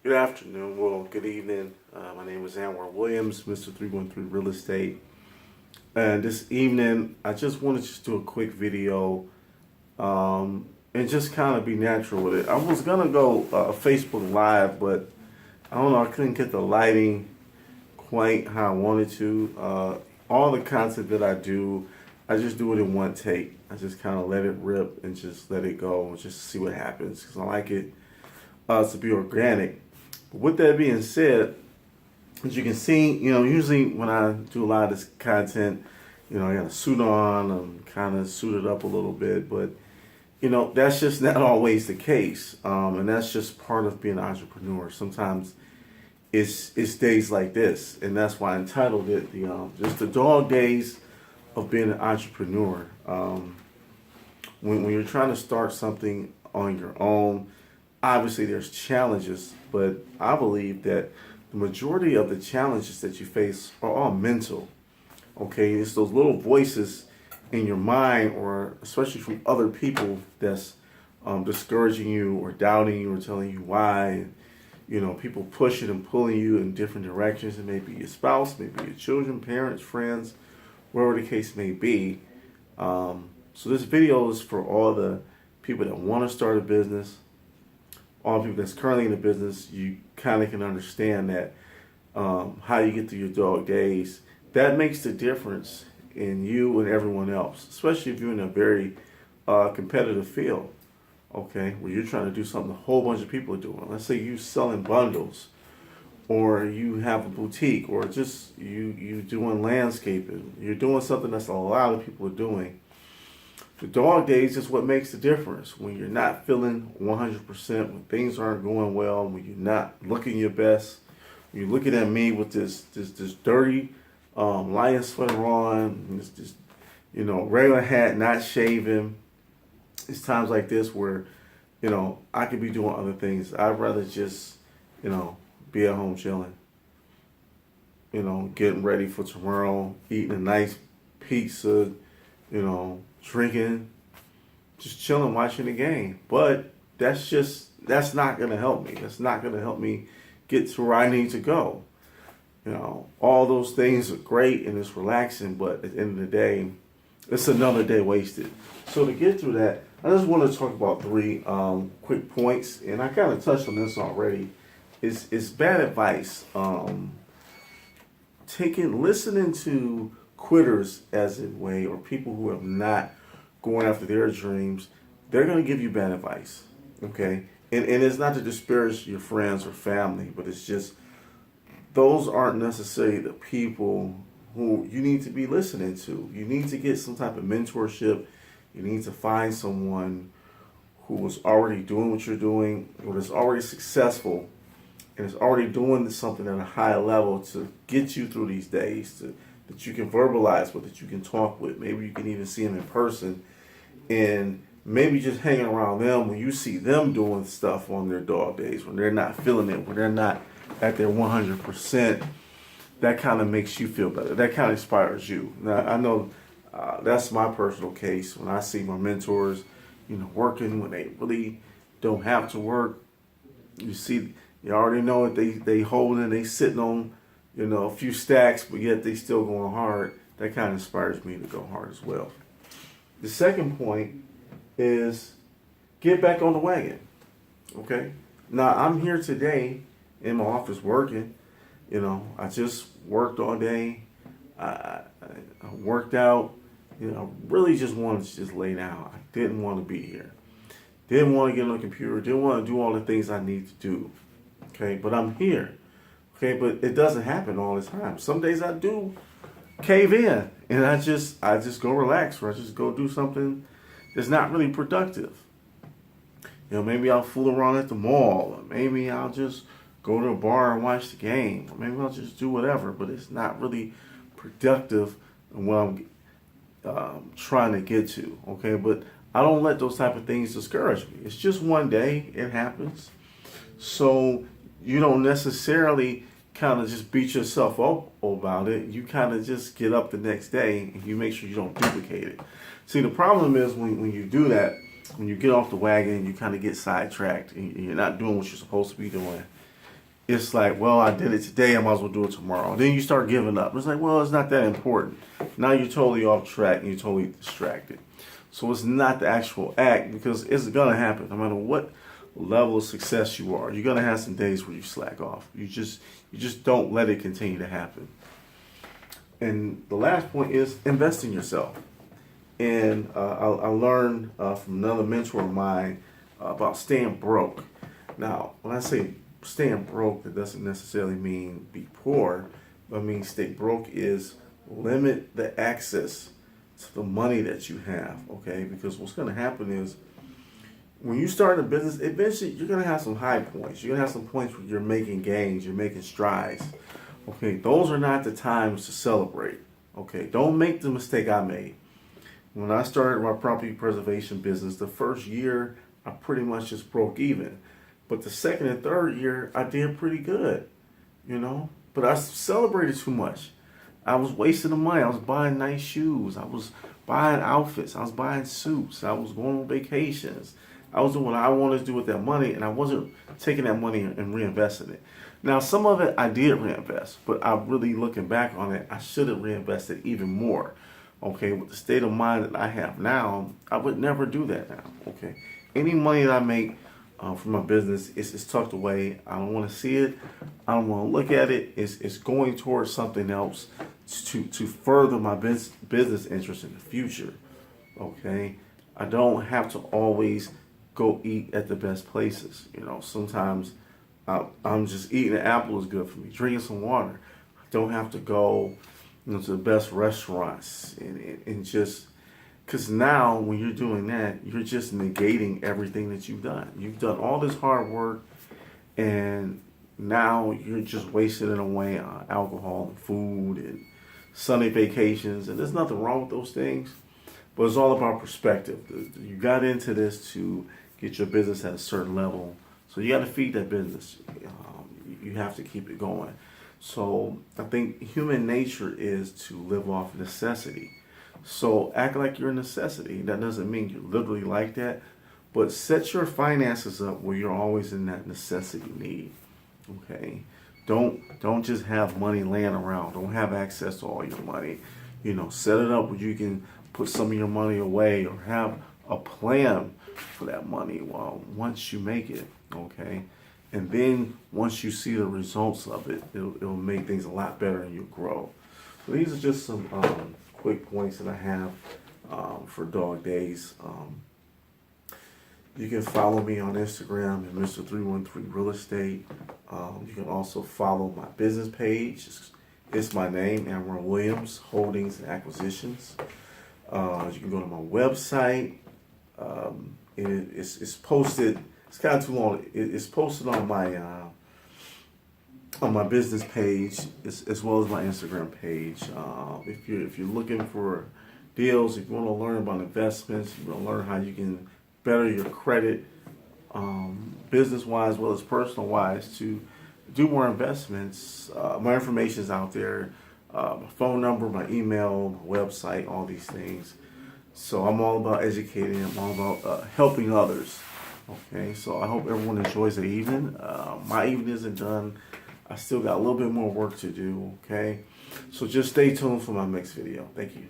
Good afternoon, well, good evening. My name is Anwar Williams, Mr.313 Real Estate. And this evening, I just wanted to just do a quick video and just kind of be natural with it. I was going to go Facebook Live, but I don't know, I couldn't get the lighting quite how I wanted to. All the content that I do, I just do it in one take. I just kind of let it rip and just let it go and just see what happens because I like it to be organic. With that being said, as you can see, usually when I do a lot of this content, I got a suit on, I'm kind of suited up a little bit, but, that's just not always the case. And that's just part of being an entrepreneur. Sometimes it's days like this, and that's why I entitled it just the dog days of being an entrepreneur. When you're trying to start something on your own, obviously there's challenges, but I believe that the majority of the challenges that you face are all mental. Okay, it's those little voices in your mind, or especially from other people, that's discouraging you or doubting you or telling you why. People pushing and pulling you in different directions. It may be your spouse, maybe your children, parents, friends, wherever the case may be. So this video is for all the people that want to start a business, all the people that's currently in the business. You kind of can understand that how you get through your dog days. That makes the difference in you and everyone else, especially if you're in a very competitive field. Okay, where you're trying to do something a whole bunch of people are doing. Let's say you're selling bundles, or you have a boutique, or just you doing landscaping. You're doing something that's a lot of people are doing. The dog days is what makes the difference. When you're not feeling 100%, when things aren't going well, when you're not looking your best, when you're looking at me with this dirty lion sweater on, this regular hat, not shaving. It's times like this where, I could be doing other things. I'd rather just, be at home chilling. Getting ready for tomorrow, eating a nice pizza, drinking, just chilling, watching the game. But that's not gonna help me. That's not gonna help me get to where I need to go. All those things are great and it's relaxing, but at the end of the day, it's another day wasted. So to get through that, I just want to talk about three quick points, and I kind of touched on this already. It's bad advice. Listening to quitters as a way, or people who are not going after their dreams, they're going to give you bad advice. Okay, and it's not to disparage your friends or family, but it's just those aren't necessarily the people who you need to be listening to. You need to get some type of mentorship. You need to find someone who is already doing what you're doing, or is already successful, and is already doing something at a high level to get you through these days, that you can verbalize with, that you can talk with. Maybe you can even see them in person, and maybe just hanging around them when you see them doing stuff on their dog days, when they're not feeling it, when they're not at their 100%. That kind of makes you feel better. That kind of inspires you. Now, I know that's my personal case. When I see my mentors, working when they really don't have to work, you already know what they holding, they sitting on, a few stacks, but yet they still going hard. That kind of inspires me to go hard as well. The second point is get back on the wagon. Okay? Now, I'm here today in my office working. I just worked all day. I worked out. Really just wanted to just lay down. I didn't want to be here. Didn't want to get on the computer. Didn't want to do all the things I need to do. Okay, but I'm here. Okay, but it doesn't happen all the time. Some days I do cave in, and I just go relax, or I just go do something that's not really productive. Maybe I'll fool around at the mall, or maybe I'll just go to a bar and watch the game, or maybe I'll just do whatever, but it's not really productive in what I'm trying to get to, okay? But I don't let those type of things discourage me. It's just one day, it happens. So you don't necessarily kind of just beat yourself up about it. You kind of just get up the next day and you make sure you don't duplicate it. See, the problem is when you do that, when you get off the wagon, you kind of get sidetracked and you're not doing what you're supposed to be doing. it's like, well, I did it today, I might as well do it tomorrow. Then you start giving up. It's like, well, it's not that important. Now you're totally off track and you're totally distracted. So it's not the actual act, because it's gonna happen no matter what level of success you are. You're gonna have some days where you slack off. You just don't let it continue to happen. And the last point is invest in yourself. And I learned from another mentor of mine about staying broke. Now, when I say staying broke, that doesn't necessarily mean be poor. But I mean stay broke is limit the access to the money that you have, okay? Because what's going to happen is when you start a business, eventually you're going to have some high points. You're going to have some points where you're making gains, you're making strides. Okay, those are not the times to celebrate. Okay, don't make the mistake I made. When I started my property preservation business, the first year I pretty much just broke even. But the second and third year, I did pretty good, you know. But I celebrated too much. I was wasting the money. I was buying nice shoes. I was buying outfits. I was buying suits. I was going on vacations. I was doing what I wanted to do with that money, and I wasn't taking that money and reinvesting it. Now, some of it I did reinvest, but I really, looking back on it, I should have reinvested even more. Okay, with the state of mind that I have now, I would never do that now. Okay, any money that I make from my business is tucked away. I don't want to see it. I don't want to look at it. It's going towards something else to further my business interest in the future. Okay, I don't have to always go eat at the best places. You know, sometimes I'm just eating an apple is good for me. Drinking some water. I don't have to go, you know, to the best restaurants and just. Because now, when you're doing that, you're just negating everything that you've done. You've done all this hard work, and now you're just wasting it away on alcohol and food and Sunday vacations. And there's nothing wrong with those things, but it's all about perspective. You got into this to get your business at a certain level, so you got to feed that business. You have to keep it going. So I think human nature is to live off necessity. So act like you're a necessity. That doesn't mean you're literally like that, but set your finances up where you're always in that necessity need. Okay, don't just have money laying around. Don't have access to all your money. You know, set it up where you can put some of your money away, or have a plan for that money. Well, once you make it, okay, and then once you see the results of it, it'll make things a lot better and you'll grow. So these are just some quick points that I have for Dog Days. You can follow me on Instagram at Mr.313realestate. You can also follow my business page. It's my name, Amron Williams, Holdings and Acquisitions. You can go to my website. It's posted. It's kind of too long. It's posted on my business page as well as my Instagram page. If you're looking for deals, if you want to learn about investments, you want to learn how you can better your credit, business wise as well as personal wise, to do more investments. My information is out there. My phone number, my email, my website, all these things. So I'm all about educating. I'm all about helping others. Okay, so I hope everyone enjoys their evening. My evening isn't done. I still got a little bit more work to do, okay? So just stay tuned for my next video. Thank you.